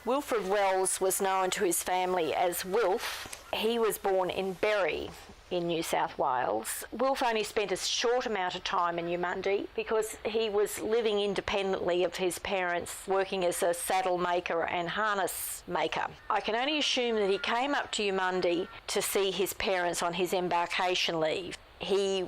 Wilfred Wells was known to his family as Wilf. He was born in Berry in New South Wales. Wilf only spent a short amount of time in Eumundi because he was living independently of his parents, working as a saddle maker and harness maker. I can only assume that he came up to Eumundi to see his parents on his embarkation leave. He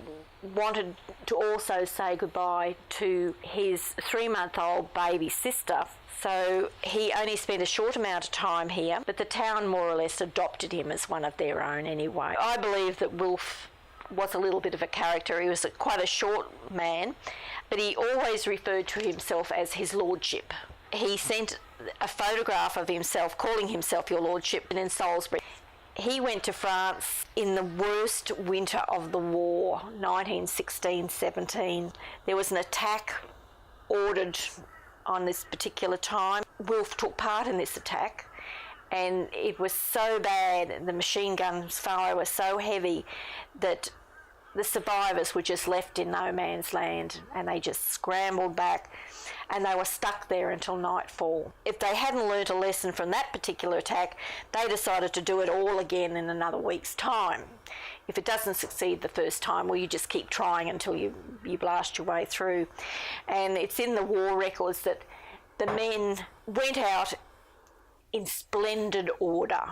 wanted to also say goodbye to his 3-month-old baby sister, so he only spent a short amount of time here, but the town more or less adopted him as one of their own anyway. I believe that Wilf was a little bit of a character. He was quite a short man, but he always referred to himself as his lordship. He sent a photograph of himself calling himself your lordship in Salisbury. He went to France in the worst winter of the war, 1916-17. There was an attack ordered on this particular time. Wilf took part in this attack, and it was so bad, the machine gun's fire was so heavy that the survivors were just left in no man's land, and they just scrambled back, and they were stuck there until nightfall. If they hadn't learnt a lesson from that particular attack, they decided to do it all again in another week's time. If it doesn't succeed the first time, well, you just keep trying until you blast your way through. And it's in the war records that the men went out in splendid order,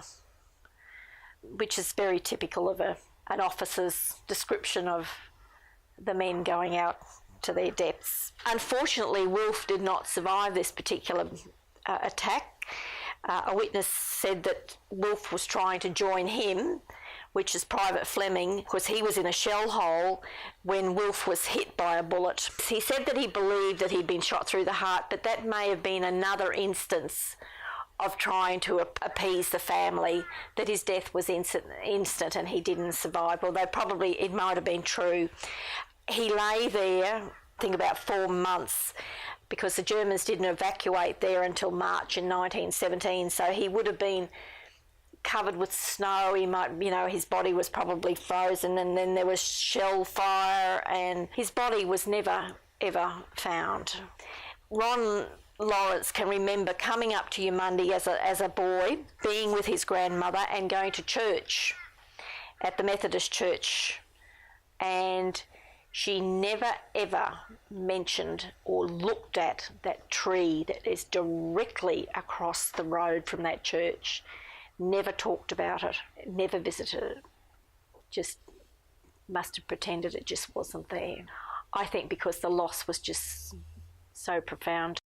which is very typical of an officer's description of the men going out to their deaths. Unfortunately, Wilf did not survive this particular attack. A witness said that Wilf was trying to join him, which is Private Fleming, because he was in a shell hole when Wilf was hit by a bullet. He said that he believed that he'd been shot through the heart, but that may have been another instance of trying to appease the family, that his death was instant and he didn't survive, although probably it might have been true. He lay there, I think about 4 months, because the Germans didn't evacuate there until March in 1917, so he would have been covered with snow. He might, his body was probably frozen, and then there was shell fire, and his body was never, ever found. Ron Lawrence can remember coming up to Eumundi as a boy, being with his grandmother and going to church at the Methodist church, and she never ever mentioned or looked at that tree that is directly across the road from that church. Never talked about it, never visited it, just must have pretended it just wasn't there. I think because the loss was just so profound.